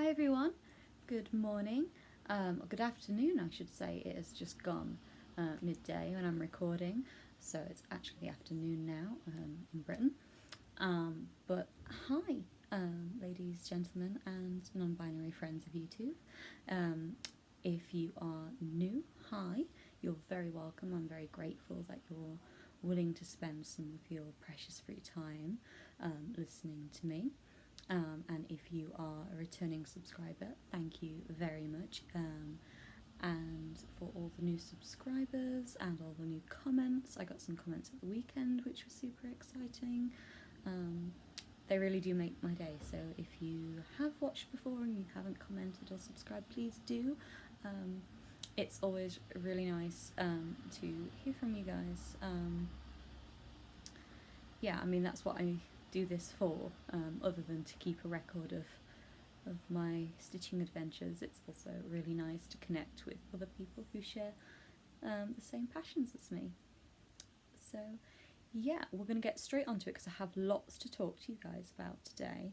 Hi everyone, good morning, or good afternoon I should say. It has just gone midday when I'm recording, so it's actually afternoon now in Britain. But hi, ladies, gentlemen and non-binary friends of YouTube. If you are new, hi, you're very welcome. I'm very grateful that you're willing to spend some of your precious free time listening to me. And if you are a returning subscriber, thank you very much. And for all the new subscribers and all the new comments, I got some comments at the weekend which was super exciting. They really do make my day, so if you have watched before and you haven't commented or subscribed, please do. It's always really nice to hear from you guys. Yeah, I mean, that's what I do this for, other than to keep a record of my stitching adventures. It's also really nice to connect with other people who share the same passions as me. So yeah, we're going to get straight onto it because I have lots to talk to you guys about today.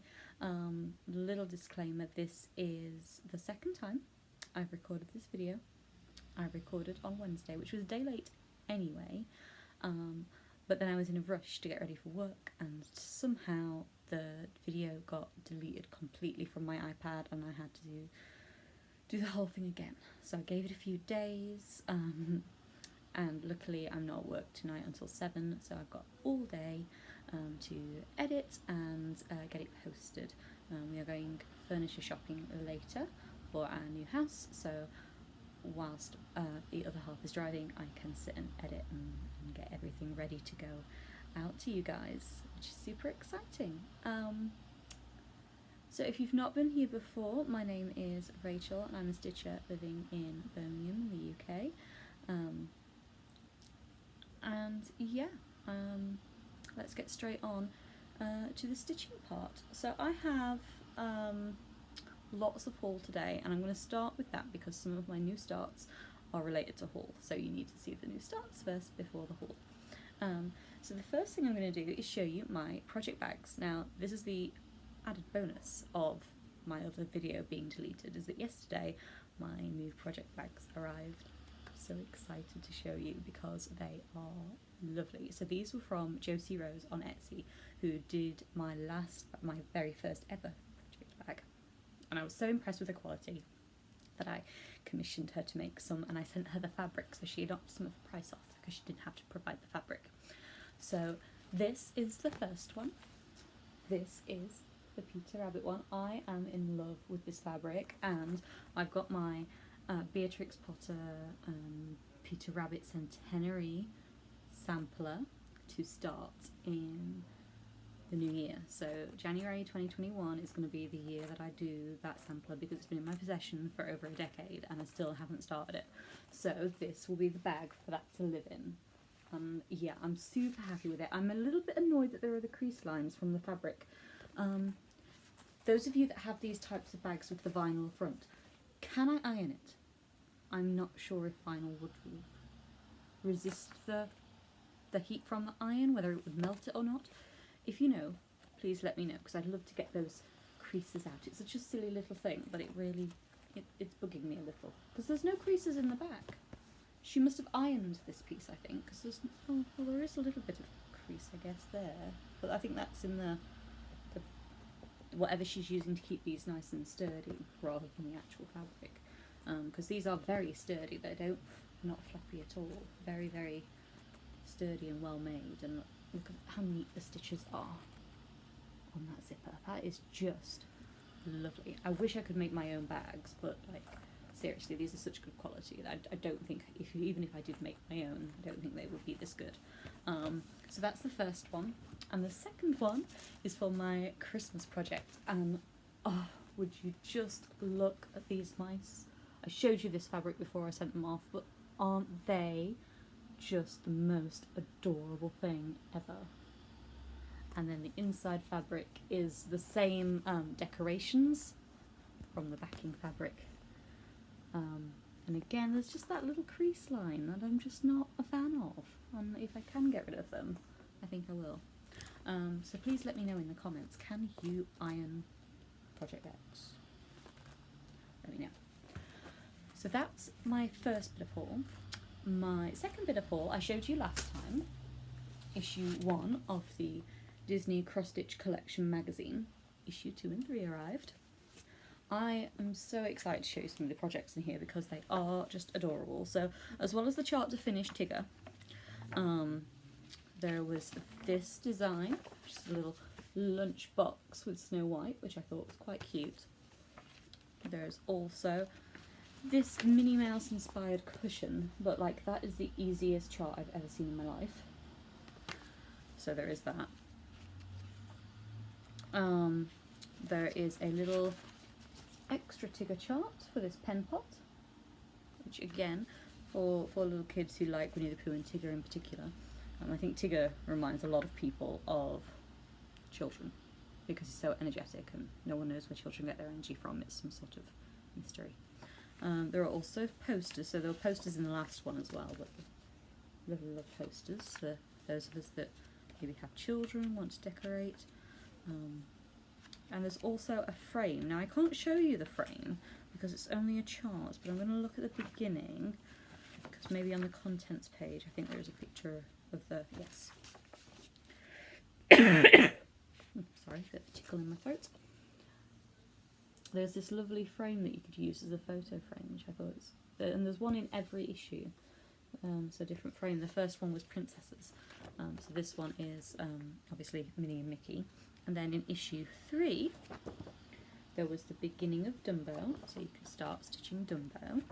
Little disclaimer, this is the second time I've recorded this video. I recorded on Wednesday, which was a day late anyway, but then I was in a rush to get ready for work and somehow the video got deleted completely from my iPad and I had to do the whole thing again. So I gave it a few days, and luckily I'm not at work tonight until 7, so I've got all day to edit and get it posted. We are going furniture shopping later for our new house, so whilst the other half is driving, I can sit and edit and get everything ready to go out to you guys, which is super exciting. So if you've not been here before, my name is Rachel and I'm a stitcher living in Birmingham in the UK. And yeah, let's get straight on to the stitching part. So I have lots of haul today, and I'm going to start with that because some of my new starts are related to haul, so you need to see the new starts first before the haul. So the first thing I'm going to do is show you my project bags. Now this is the added bonus of my other video being deleted, is that yesterday my new project bags arrived. I'm so excited to show you because they are lovely. So these were from Josie Rose on Etsy, who did my very first ever project bag. And I was so impressed with the quality that I commissioned her to make some, and I sent her the fabric so she knocked some of the price off because she didn't have to provide the fabric. So this is the first one. This is the Peter Rabbit one. I am in love with this fabric, and I've got my Beatrix Potter Peter Rabbit Centenary sampler to start in the new year. So January 2021 is going to be the year that I do that sampler because it's been in my possession for over a decade and I still haven't started it. So this will be the bag for that to live in. Yeah, I'm super happy with it. I'm a little bit annoyed that there are the crease lines from the fabric. Those of you that have these types of bags with the vinyl front, can I iron it? I'm not sure if vinyl would resist the heat from the iron, whether it would melt it or not. If you know, please let me know, because I'd love to get those creases out. It's such a silly little thing, but it really, it's bugging me a little. Because there's no creases in the back. She must have ironed this piece, I think, because there's, oh, well, there is a little bit of crease, I guess, there. But I think that's in the whatever she's using to keep these nice and sturdy, rather than the actual fabric. Because these are very sturdy, they're not flappy at all. Very, very sturdy and well made, and look at how neat the stitches are on that zipper. That is just lovely. I wish I could make my own bags, but like seriously, these are such good quality that I don't think, even if I did make my own, I don't think they would be this good. So that's the first one, and the second one is for my Christmas project, and oh, would you just look at these mice. I showed you this fabric before I sent them off, but aren't they just the most adorable thing ever? And then the inside fabric is the same decorations from the backing fabric, and again there's just that little crease line that I'm just not a fan of, and if I can get rid of them I think I will. So please let me know in the comments, can you iron project bags? we know. So that's my first bit of haul. My second bit of haul I showed you last time, issue 1 of the Disney Cross Stitch Collection magazine. Issue 2 and 3 arrived. I am so excited to show you some of the projects in here because they are just adorable. So as well as the chart to finish Tigger, there was this design, just a little lunch box with Snow White, which I thought was quite cute. There's also this Minnie Mouse inspired cushion, but like that is the easiest chart I've ever seen in my life. So there is that. There is a little extra Tigger chart for this pen pot, which again, for little kids who like Winnie the Pooh and Tigger in particular. I think Tigger reminds a lot of people of children because he's so energetic and no one knows where children get their energy from. It's some sort of mystery. There are also posters, so there were posters in the last one as well, but love posters for those of us that maybe have children, want to decorate. And there's also a frame. Now I can't show you the frame because it's only a chart, but I'm going to look at the beginning because maybe on the contents page I think there is a picture of the, yes. Sorry, a bit of a tickle in my throat. There's this lovely frame that you could use as a photo frame, which I thought was, and there's one in every issue, so different frame. The first one was princesses, so this one is obviously Minnie and Mickey. And then in issue 3, there was the beginning of Dumbo, so you could start stitching Dumbo.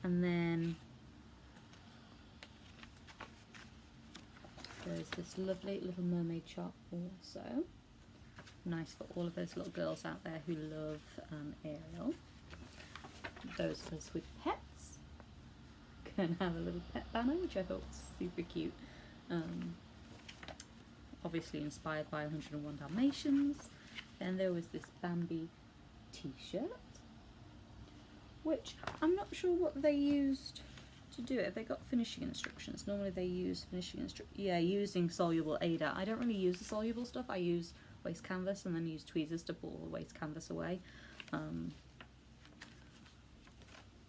And then there's this lovely Little Mermaid chart also. Nice for all of those little girls out there who love Ariel. Those of us with pets can have a little pet banner, which I thought was super cute. Obviously inspired by 101 Dalmatians. Then there was this Bambi t-shirt, which I'm not sure what they used to do it. They got finishing instructions. Normally they use using soluble Aida. I don't really use the soluble stuff. I use waste canvas and then use tweezers to pull the waste canvas away.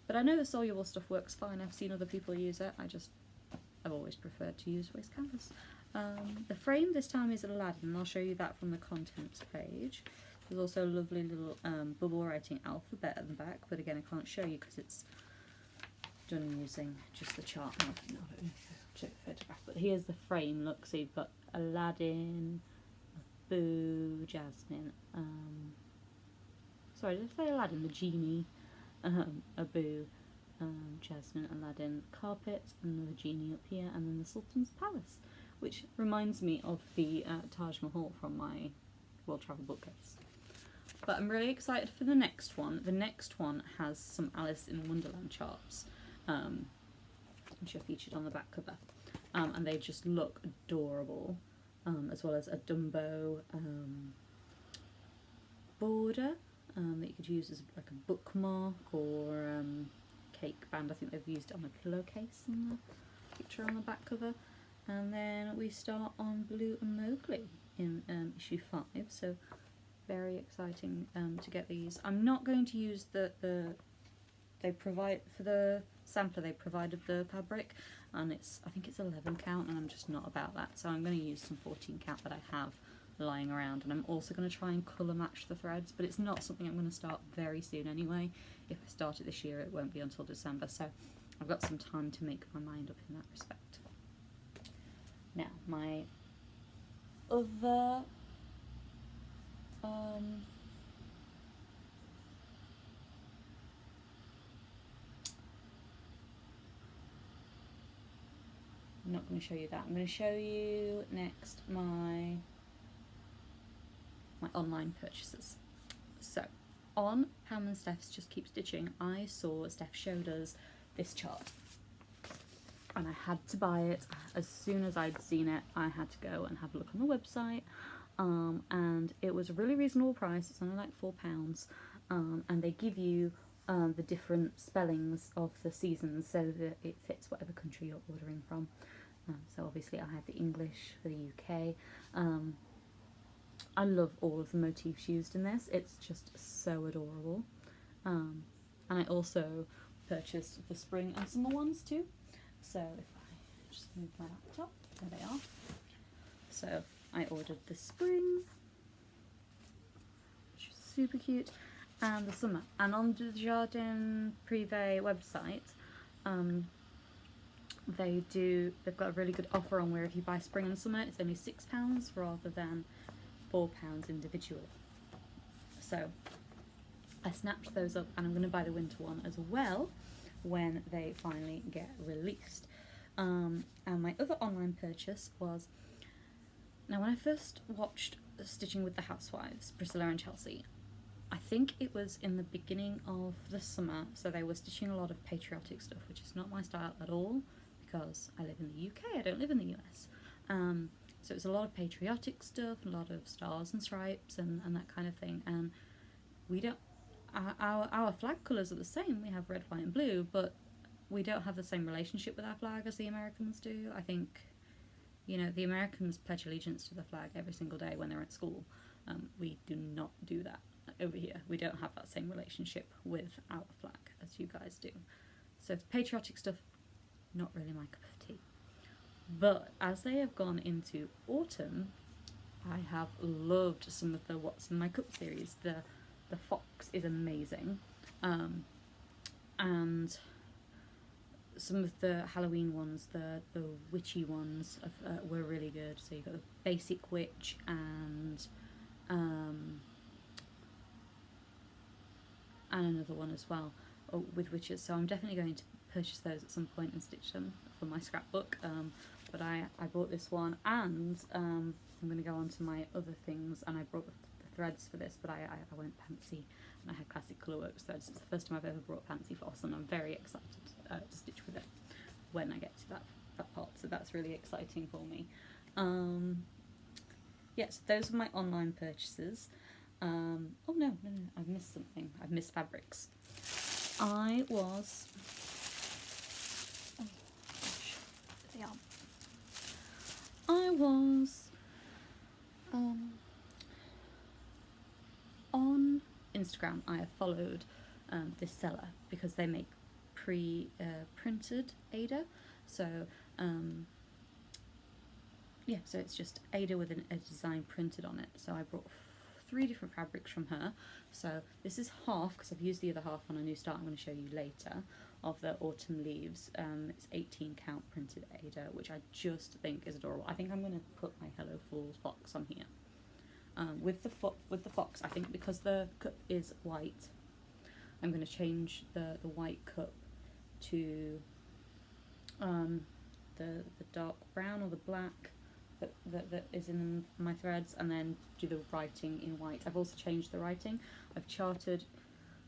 But I know the soluble stuff works fine. I've seen other people use it. I've always preferred to use waste canvas. The frame this time is Aladdin, and I'll show you that from the contents page. There's also a lovely little bubble writing alphabet at the back, but again I can't show you because it's done using just the chart. No, I don't know if I photograph, but here's the frame. Look, so you've got Aladdin, Boo, Jasmine. Sorry, did I say Aladdin? The genie, Abu, Jasmine, Aladdin, carpet, another genie up here, and then the Sultan's palace, which reminds me of the Taj Mahal from my World Travel bookcase. But I'm really excited for the next one. The next one has some Alice in Wonderland charts, which are featured on the back cover, and they just look adorable, as well as a Dumbo border that you could use as like a bookmark or cake band. I think they've used it on a pillowcase in the picture on the back cover. And then we start on Blue and Mowgli in issue 5, so very exciting to get these. I'm not going to use they provide, for the sampler they provided the fabric, and I think it's 11 count, and I'm just not about that, so I'm going to use some 14 count that I have lying around, and I'm also going to try and colour match the threads, but it's not something I'm going to start very soon anyway. If I start it this year it won't be until December, so I've got some time to make my mind up in that respect. Now, my other I'm not going to show you that. I'm going to show you next my online purchases. So, on Pam and Steph's Just Keep Stitching, I saw Steph showed us this chart. And I had to buy it. As soon as I'd seen it, I had to go and have a look on the website, and it was a really reasonable price. It's only like £4, and they give you the different spellings of the seasons so that it fits whatever country you're ordering from. So obviously I had the English for the UK, I love all of the motifs used in this. It's just so adorable. And I also purchased the spring and summer ones too. So if I just move my laptop, there they are. So I ordered the spring, which is super cute, and the summer. And on the Jardin Privė website, they've got a really good offer on where if you buy spring and summer, it's only £6 rather than £4 individually. So I snapped those up, and I'm going to buy the winter one as well when they finally get released. And my other online purchase was, now when I first watched Stitching with the Housewives, Priscilla and Chelsea, I think it was in the beginning of the summer, so they were stitching a lot of patriotic stuff, which is not my style at all, because I live in the UK, I don't live in the US. So it's a lot of patriotic stuff, a lot of stars and stripes and that kind of thing, and we don't, our flag colours are the same, we have red, white and blue, but we don't have the same relationship with our flag as the Americans do. I think, you know, the Americans pledge allegiance to the flag every single day when they're at school. We do not do that over here. We don't have that same relationship with our flag as you guys do. So the patriotic stuff, not really my cup of tea. But as they have gone into autumn, I have loved some of the What's in My Cup series. The fox is amazing, and some of the Halloween ones, the witchy ones, were really good. So you've got the basic witch and another one as well with witches. So I'm definitely going to purchase those at some point and stitch them for my scrapbook. But I bought this one, and I'm going to go on to my other things, and I brought the threads for this, but I went fancy, and I had classic colourworks threads. It's the first time I've ever brought fancy floss, and I'm very excited to stitch with it when I get to that part, so that's really exciting for me. Yes, those are my online purchases. Oh no, I've missed something. I've missed fabrics. I was... oh gosh, there they are. I was on Instagram. I have followed this seller because they make printed Aida. So yeah, so it's just Aida with a design printed on it. So I brought 3 different fabrics from her. So this is half, because I've used the other half on a new start I'm going to show you later, of the autumn leaves. It's 18 count printed Aida, which I just think is adorable. I think I'm going to put my Hello Falls fox on here. With the fox, I think because the cup is white, I'm going to change the white cup to the dark brown or the black that is in my threads, and then do the writing in white. I've also changed the writing. I've charted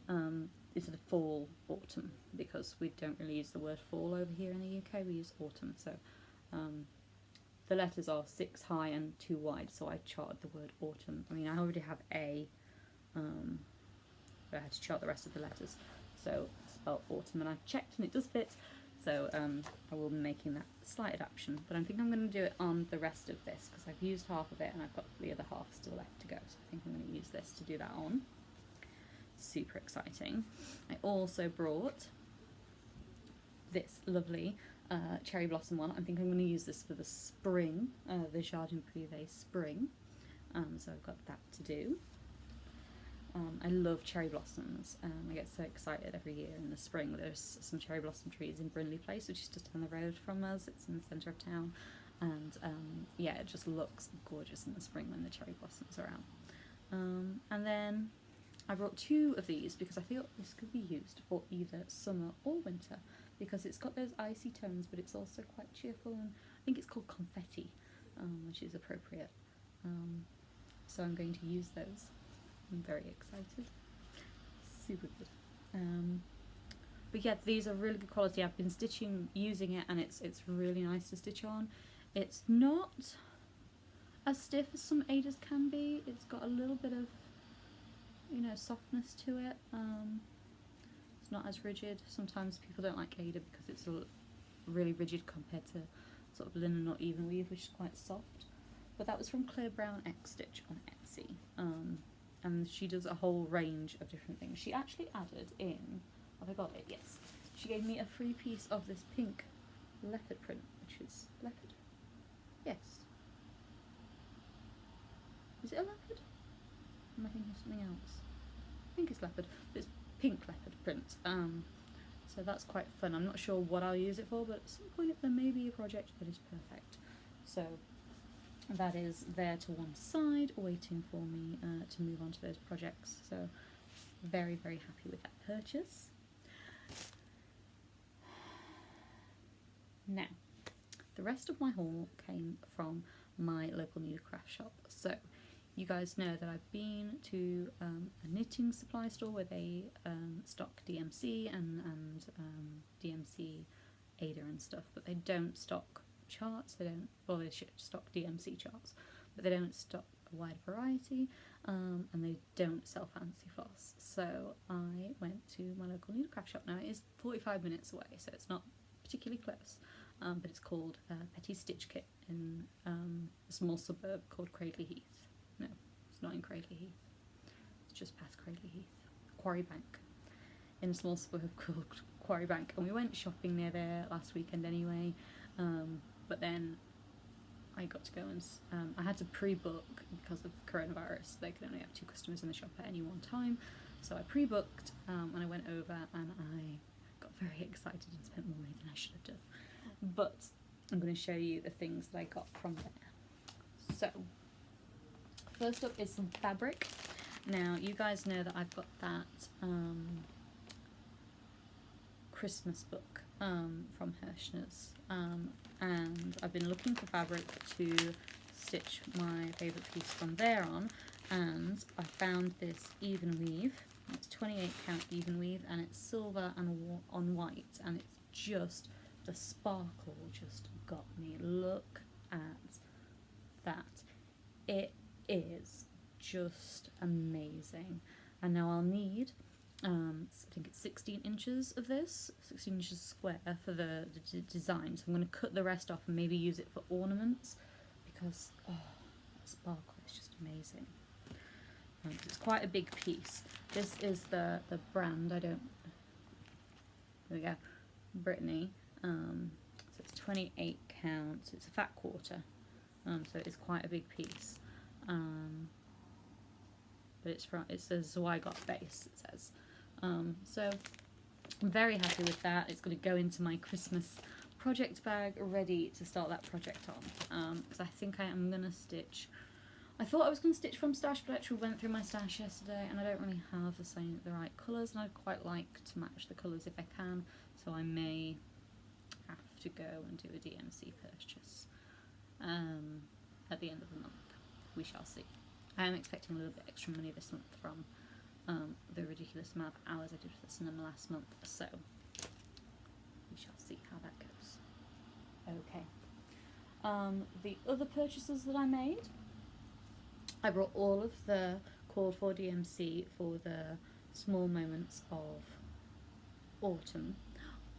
into the fall, autumn, because we don't really use the word fall over here in the UK, we use autumn. So the letters are 6 high and 2 wide, so I charted the word autumn. I mean, I already have A, but I had to chart the rest of the letters. So spelled autumn, and I checked and it does fit. So I will be making that slight adaptation, but I think I'm going to do it on the rest of this, because I've used half of it and I've got the other half still left to go. So I think I'm going to use this to do that on. Super exciting. I also brought this lovely cherry blossom one. I think I'm going to use this for the spring, the Jardin Privė spring. So I've got that to do. I love cherry blossoms. I get so excited every year in the spring. There's some cherry blossom trees in Brindley Place, which is just down the road from us. It's in the centre of town, and yeah, it just looks gorgeous in the spring when the cherry blossoms are out. And then I brought 2 of these because I feel this could be used for either summer or winter, because it's got those icy tones, but it's also quite cheerful, and I think it's called confetti, which is appropriate. So I'm going to use those. I'm very excited. Super good. But yeah, these are really good quality. I've been using it, and it's really nice to stitch on. It's not as stiff as some Aidas can be. It's got a little bit of, you know, softness to it. It's not as rigid. Sometimes people don't like Aida because it's really rigid compared to sort of linen or even weave, which is quite soft. But that was from Clear Brown X Stitch on Etsy. Etsy, and she does a whole range of different things. She actually added in, have I got it? Yes. She gave me a free piece of this pink leopard print, which is leopard? Yes. Is it a leopard? Am I thinking of something else? I think it's leopard, but it's pink leopard print. So that's quite fun. I'm not sure what I'll use it for, but at some point there may be a project that is perfect. So that is there to one side, waiting for me to move on to those projects. So very, very happy with that purchase. Now, the rest of my haul came from my local needlecraft shop. So you guys know that I've been to a knitting supply store where they stock DMC and DMC Aida and stuff, but they don't stock charts. They don't, well, they stock DMC charts, but they don't stock a wide variety, and they don't sell fancy floss. So I went to my local needlecraft shop. Now it is 45 minutes away, so it's not particularly close, but it's called Petty Stitch Kit in a small suburb called Cradley Heath. No, it's not in Cradley Heath. It's just past Cradley Heath. Quarry Bank. In a small suburb called Quarry Bank. And we went shopping near there last weekend anyway. But then I got to go and... I had to pre-book because of coronavirus. They could only have 2 customers in the shop at any one time. So I pre-booked and I went over and I got very excited and spent more money than I should have done. But I'm going to show you the things that I got from there. So... first up is some fabric. Now, you guys know that I've got that Christmas book from Hirschner's, and I've been looking for fabric to stitch my favourite piece from there on, and I found this even weave. It's 28 count even weave, and it's silver and on white, and it's just, the sparkle just got me. Look at that. It is just amazing. And now I'll need I think it's 16 inches of this, 16 inches square for the design, so I'm going to cut the rest off and maybe use it for ornaments, because that sparkle is just amazing. It's quite a big piece. This is the brand, there we go, Brittany. So it's 28 count, it's a fat quarter, so it's quite a big piece. But it's a Zweigart base, it says. So I'm very happy with that. It's going to go into my Christmas project bag, ready to start that project on. Because I think I am going to stitch. I thought I was going to stitch from stash, but I actually went through my stash yesterday, and I don't really have the right colours, and I'd quite like to match the colours if I can. So I may have to go and do a DMC purchase at the end of the month. We shall see. I am expecting a little bit extra money this month from the ridiculous amount of hours I did for the cinema last month, so we shall see how that goes. Okay. The other purchases that I made, I brought all of the called for DMC for the small moments of autumn.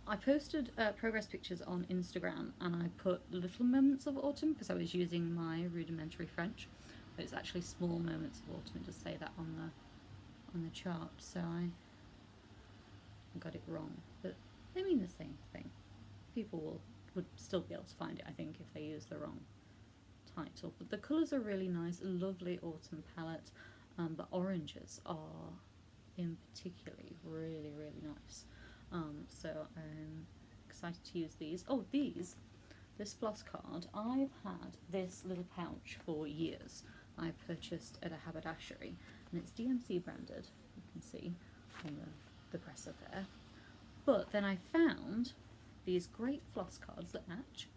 I posted progress pictures on Instagram, and I put little moments of autumn because I was using my rudimentary French. But it's actually small moments of autumn. It does say that on the chart, so I got it wrong. But they mean the same thing. People would still be able to find it, I think, if they use the wrong title. But the colours are really nice, a lovely autumn palette. But oranges are, in particularly, really, really nice. So I'm excited to use these. Oh, this floss card, I've had this little pouch for years. I purchased at a haberdashery, and it's DMC branded, you can see on the presser there. But then I found these great floss cards that match,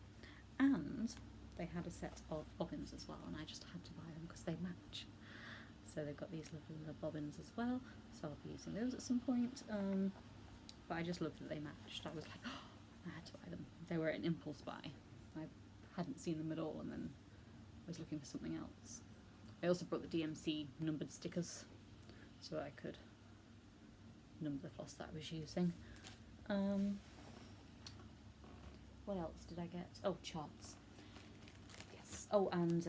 and they had a set of bobbins as well, and I just had to buy them because they match. So they've got these lovely little bobbins as well, so I'll be using those at some point. But I just loved that they matched. I was like, oh, I had to buy them. They were an impulse buy. I hadn't seen them at all, and then I was looking for something else. I also brought the DMC numbered stickers so I could number the floss that I was using. What else did I get? Oh, charts. Yes. Oh, and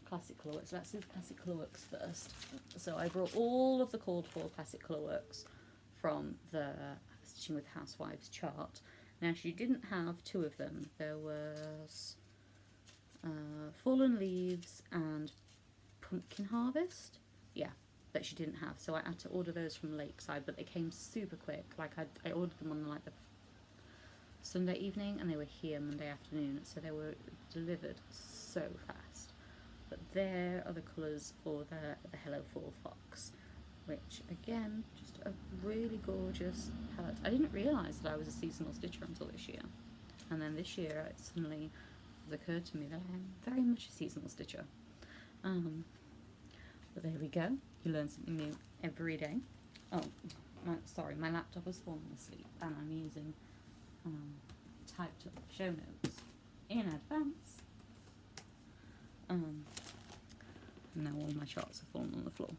classic colourworks. Let's do the classic colourworks first. So I brought all of the called for classic colourworks from the Stitching with Housewives chart. Now she didn't have two of them. There was Fallen Leaves and Pumpkin Harvest. Yeah, that she didn't have. So I had to order those from Lakeside, but they came super quick. Like I ordered them on like the Sunday evening and they were here Monday afternoon. So they were delivered so fast. But there are the colours for the Hello Fall Fox, which again, just a really gorgeous palette. I didn't realise that I was a seasonal stitcher until this year, and then this year it suddenly has occurred to me that I am very much a seasonal stitcher. But there we go, you learn something new every day. Oh, sorry, my laptop has fallen asleep and I'm using typed up show notes in advance. Now all my charts have fallen on the floor.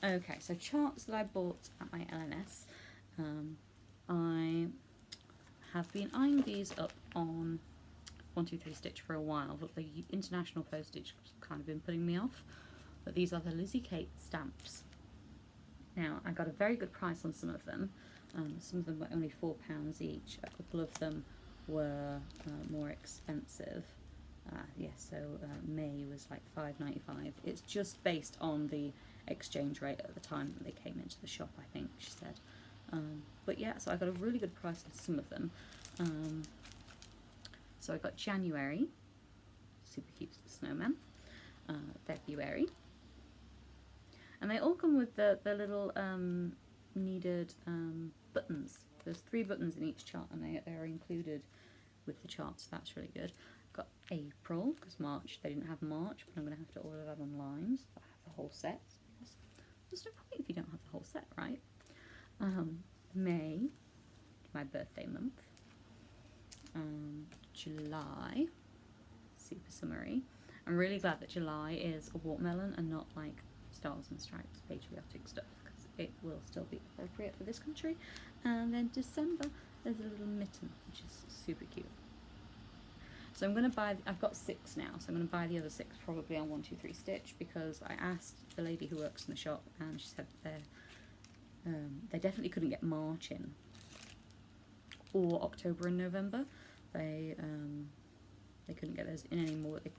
Okay, so charts that I bought at my LNS. I have been eyeing these up on 123 Stitch for a while, but the international postage has kind of been putting me off. But these are the Lizzie Kate stamps. Now, I got a very good price on some of them. Some of them were only £4 each. A couple of them were more expensive. May was like £5.95. It's just based on the exchange rate at the time that they came into the shop, I think she said. But yeah, so I got a really good price on some of them. So I got January, super cute snowman, February, and they all come with the little needed buttons. There's 3 buttons in each chart and they're included with the chart, so that's really good. Got April, because March, they didn't have March, but I'm going to have to order that online, so I have the whole set. There's no point if you don't have the whole set, right? May, my birthday month. July, super summery. I'm really glad that July is a watermelon and not like Stars and Stripes patriotic stuff, because it will still be appropriate for this country. And then December, there's a little mitten, which is super cute. So I'm going to buy, I've got 6 now, so I'm going to buy the other 6 probably on 123 Stitch, because I asked the lady who works in the shop and she said they definitely couldn't get March in, or October and November. They couldn't get those in anymore. They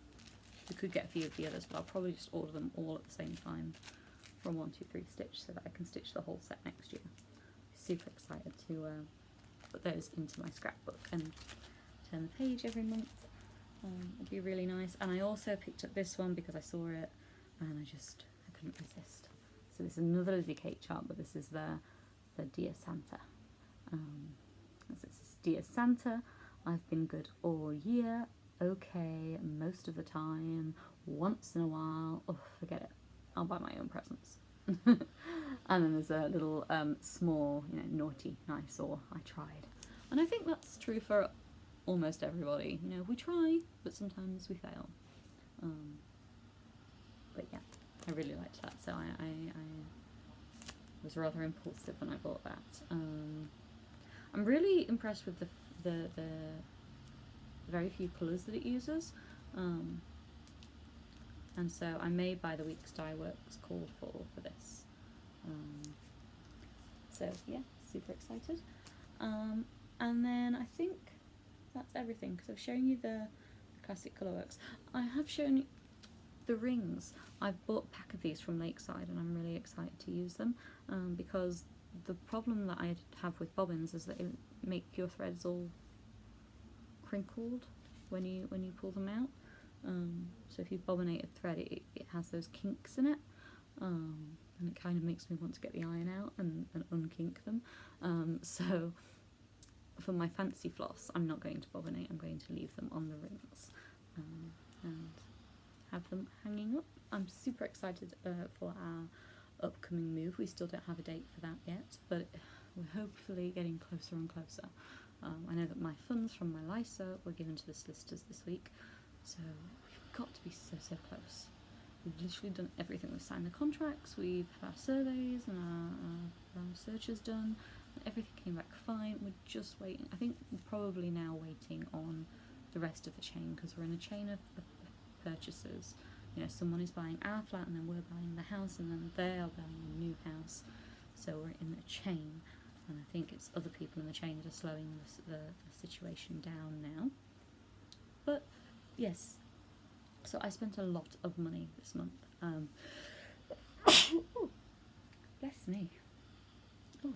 could get a few of the others, but I'll probably just order them all at the same time from 123 Stitch so that I can stitch the whole set next year. Super excited to put those into my scrapbook and turn the page every month. It'd be really nice. And I also picked up this one because I saw it and I couldn't resist. So this is another Lizzie Kate chart, but this is the Dear Santa. This is Dear Santa, I've been good all year, okay, most of the time, once in a while, oh, forget it, I'll buy my own presents. And then there's a little small, naughty, nice, or I tried. And I think that's true for almost everybody. We try, but sometimes we fail. But yeah, I really liked that, so I was rather impulsive when I bought that. I'm really impressed with the very few colours that it uses, and so I may buy the Week's Dye Works call for this. So yeah, super excited. And then I think that's everything, because I've shown you the classic colourworks. I have shown you the rings. I've bought a pack of these from Lakeside and I'm really excited to use them, because the problem that I have with bobbins is that it make your threads all crinkled when you pull them out. So if you bobbinate a thread, it has those kinks in it, and it kind of makes me want to get the iron out and unkink them. So for my fancy floss, I'm not going to bobbinate, I'm going to leave them on the rings and have them hanging up. I'm super excited for our upcoming move. We still don't have a date for that yet, but we're hopefully getting closer and closer. I know that my funds from my LISA were given to the solicitors this week, so we've got to be so close. We've literally done everything. We've signed the contracts, we've had our surveys and our searches done. Everything came back fine. We're just waiting. I think we're probably now waiting on the rest of the chain, because we're in a chain of purchasers you know, someone is buying our flat and then we're buying the house and then they are buying a new house. So we're in a chain, and I think it's other people in the chain that are slowing the situation down now. But yes, so I spent a lot of money this month. Bless me. Oh,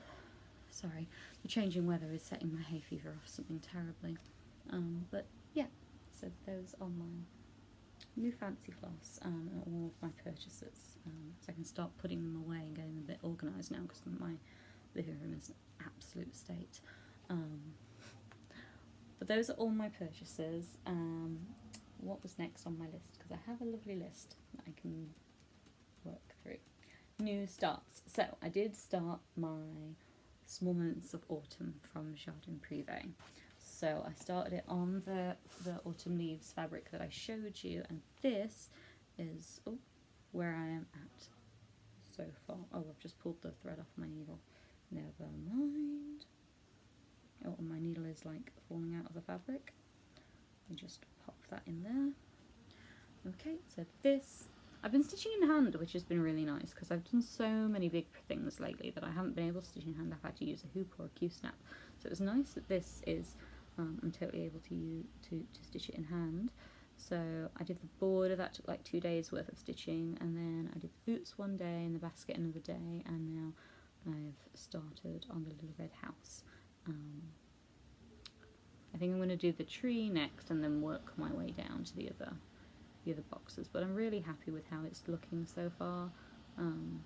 sorry, the changing weather is setting my hay fever off something terribly. But yeah, so those are my new fancy floss and all of my purchases. So I can start putting them away and getting them a bit organised now, because my living room is an absolute state. But those are all my purchases. What was next on my list? Because I have a lovely list that I can work through. New starts. So I did start my Small Moments of Autumn from Jardin Privė. So I started it on the autumn leaves fabric that I showed you, and this is where I am at so far. Oh, I've just pulled the thread off my needle. Never mind. Oh, and my needle is like falling out of the fabric. I just pop that in there. Okay, so this, I've been stitching in hand, which has been really nice because I've done so many big things lately that I haven't been able to stitch in hand. I've had to use a hoop or a Q-snap. So it was nice that this is, I'm totally able to stitch it in hand. So I did the border, that took like 2 days worth of stitching, and then I did the boots one day and the basket another day, and now I've started on the little red house. I think I'm going to do the tree next and then work my way down to the other boxes, but I'm really happy with how it's looking so far. And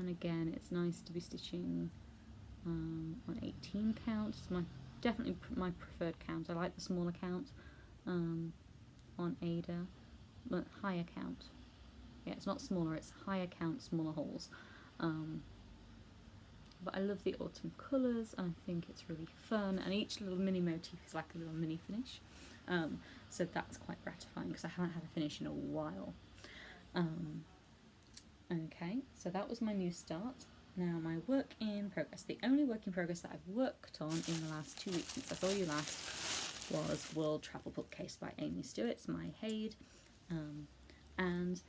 again, it's nice to be stitching on 18 count. It's definitely my preferred count. I like the smaller count on Aida, but higher count. Yeah, it's not smaller, it's higher count, smaller holes. But I love the autumn colours, and I think it's really fun, and each little mini motif is like a little mini finish. So that's quite gratifying because I haven't had a finish in a while. Okay, so that was my new start. Now my work in progress. The only work in progress that I've worked on in the last 2 weeks since I saw you last was World Travel Bookcase by Amy Stewart. It's my Haid. And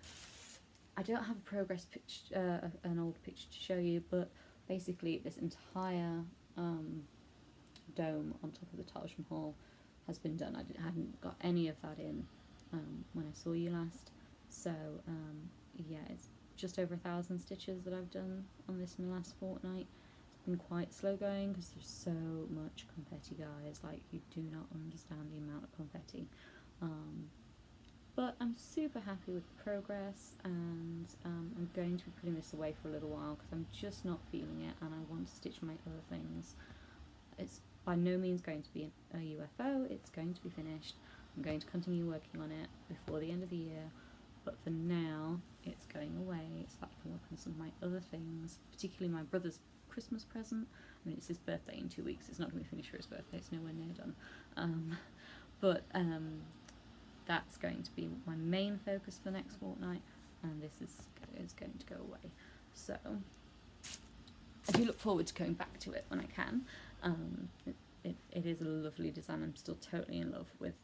I don't have a progress picture, an old picture to show you, but basically this entire dome on top of the Taj Mahal has been done. I hadn't got any of that in when I saw you last. So yeah, it's just over 1,000 stitches that I've done on this in the last fortnight. It's been quite slow going because there's so much confetti, guys. Like, you do not understand the amount of confetti. But I'm super happy with the progress, and I'm going to be putting this away for a little while because I'm just not feeling it, and I want to stitch my other things. It's by no means going to be a UFO. It's going to be finished. I'm going to continue working on it before the end of the year, but for now it's going away so that I can work on some of my other things, particularly my brother's Christmas present. I mean, it's his birthday in 2 weeks. It's not going to be finished for his birthday. It's nowhere near done. But that's going to be my main focus for next fortnight, and this is going to go away. So I do look forward to going back to it when I can. It is a lovely design. I'm still totally in love with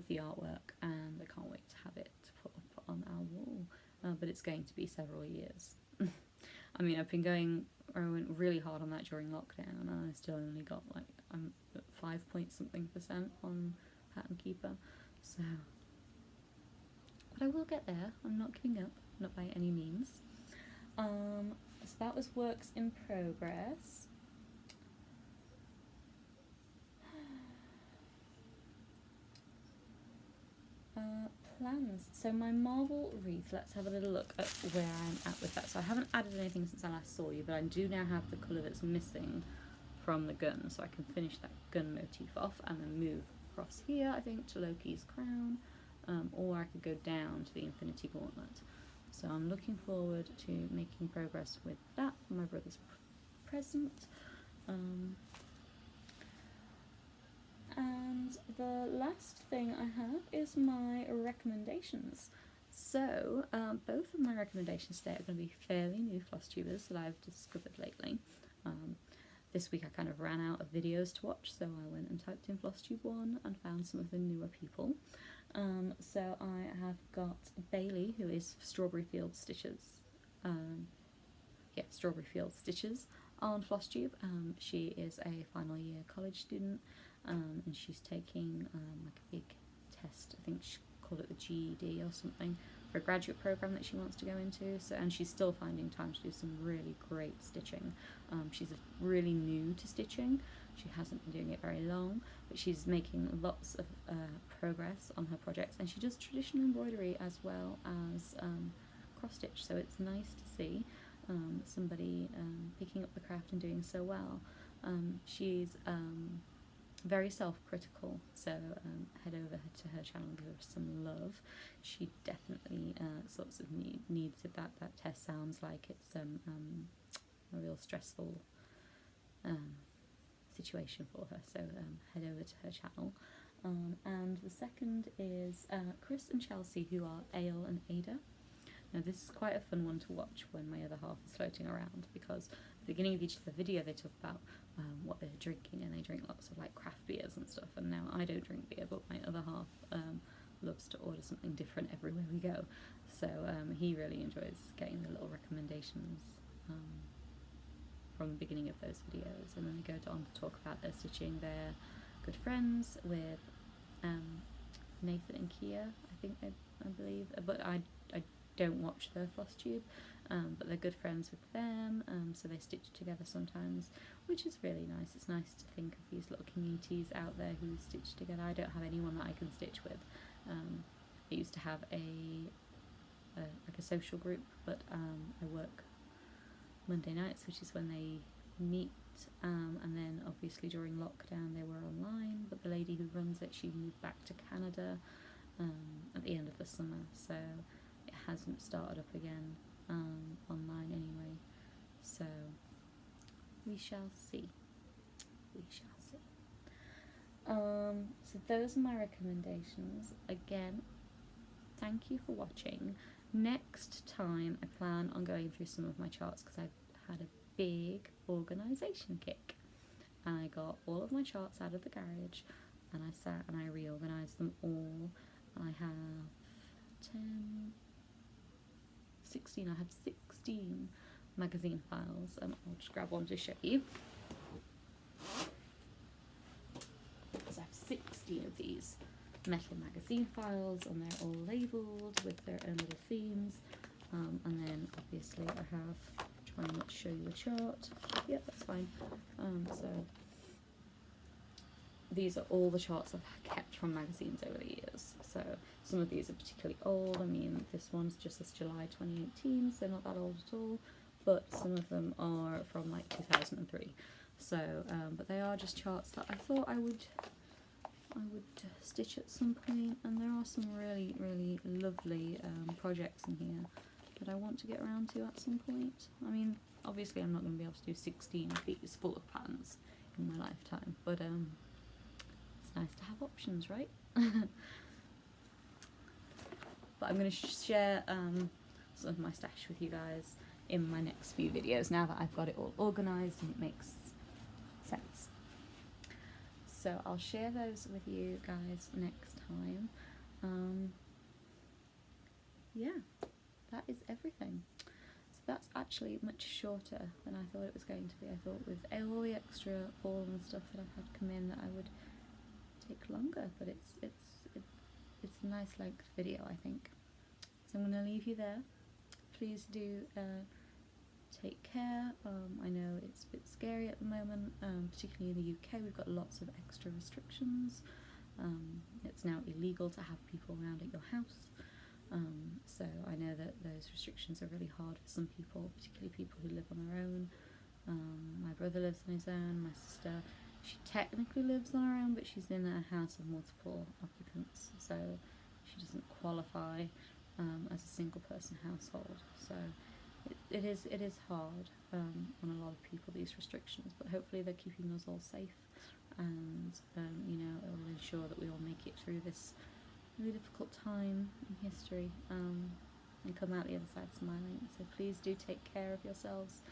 the artwork, and I can't wait to have it to put up on our wall. But it's going to be several years. I mean, I went really hard on that during lockdown, and I still only got like, I'm at 5-point-something% on Pattern Keeper. So, but I will get there. I'm not giving up, not by any means. So that was works in progress. Plans. So my marble wreath, let's have a little look at where I'm at with that. So I haven't added anything since I last saw you, but I do now have the colour that's missing from the gun, so I can finish that gun motif off and then move across here, I think, to Loki's crown, or I could go down to the Infinity Gauntlet. So I'm looking forward to making progress with that for my brother's present. And the last thing I have is my recommendations. So both of my recommendations today are going to be fairly new floss tubers that I've discovered lately. this week I kind of ran out of videos to watch, so I went and typed in Flosstube 1 and found some of the newer people. So I have got Bailey, who is Strawberry Field Stitches. Strawberry Field Stitches on Flosstube. She is a final year college student, and she's taking like a big test. I think she called it the GED or something, for a graduate program that she wants to go into. So, and she's still finding time to do some really great stitching. She's really new to stitching. She hasn't been doing it very long, but she's making lots of progress on her projects, and she does traditional embroidery as well as cross stitch. So it's nice to see somebody picking up the craft and doing so well. She's very self-critical, so head over to her channel and give her some love. She definitely sorts of needs it. That test sounds like it's a real stressful situation for her, so head over to her channel. And the second is Chris and Chelsea, who are Ale and Ada. Now this is quite a fun one to watch when my other half is floating around, because at the beginning of each of the video they talk about what they're drinking, and they drink lots of like craft beers and stuff, and now I don't drink beer, but my other half loves to order something different everywhere we go, so he really enjoys getting the little recommendations from the beginning of those videos, and then they go on to talk about their stitching. They're good friends with Nathan and Kia, I believe, but I don't watch their Flosstube, but they're good friends with them, so they stitch together sometimes, which is really nice. It's nice to think of these little communities out there who stitch together. I don't have anyone that I can stitch with. I used to have like a social group, but I work Monday nights, which is when they meet, and then obviously during lockdown they were online, but the lady who runs it, she moved back to Canada at the end of the summer, so it hasn't started up again online anyway, so we shall see. So those are my recommendations. Again, thank you for watching. Next time I plan on going through some of my charts, because I've had a big organisation kick, and I got all of my charts out of the garage, and I sat and I reorganised them all. I have 16 magazine files, and I'll just grab one to show you. So I have 16 of these metal magazine files, and they're all labelled with their own little themes, and then obviously I have, trying not to show you a chart, yeah, that's fine. So these are all the charts I've kept from magazines over the years. So some of these are particularly old. I mean, this one's just this July 2018, so not that old at all, but some of them are from like 2003. So, but they are just charts that I thought I would stitch at some point, and there are some really, really lovely projects in here that I want to get around to at some point. I mean, obviously I'm not going to be able to do 16 of these full of patterns in my lifetime, but it's nice to have options, right? But I'm going to share some of my stash with you guys in my next few videos, now that I've got it all organised and it makes sense. So I'll share those with you guys next time. Yeah, that is everything. So that's actually much shorter than I thought it was going to be. I thought with all the extra haul and stuff that I've had come in that I would take longer, but it's a nice length video, I think. So I'm going to leave you there. Please do take care. I know it's a bit scary at the moment, particularly in the UK. We've got lots of extra restrictions. It's now illegal to have people around at your house. So I know that those restrictions are really hard for some people, particularly people who live on their own. My brother lives on his own, my sister, she technically lives on her own, but she's in a house of multiple occupants, so she doesn't qualify as a single person household. So it is hard on a lot of people, these restrictions, but hopefully they're keeping us all safe, and you know, it will ensure that we all make it through this really difficult time in history and come out the other side smiling. So please do take care of yourselves,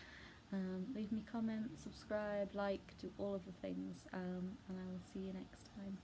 Leave me comments, subscribe, like, do all of the things, and I will see you next time.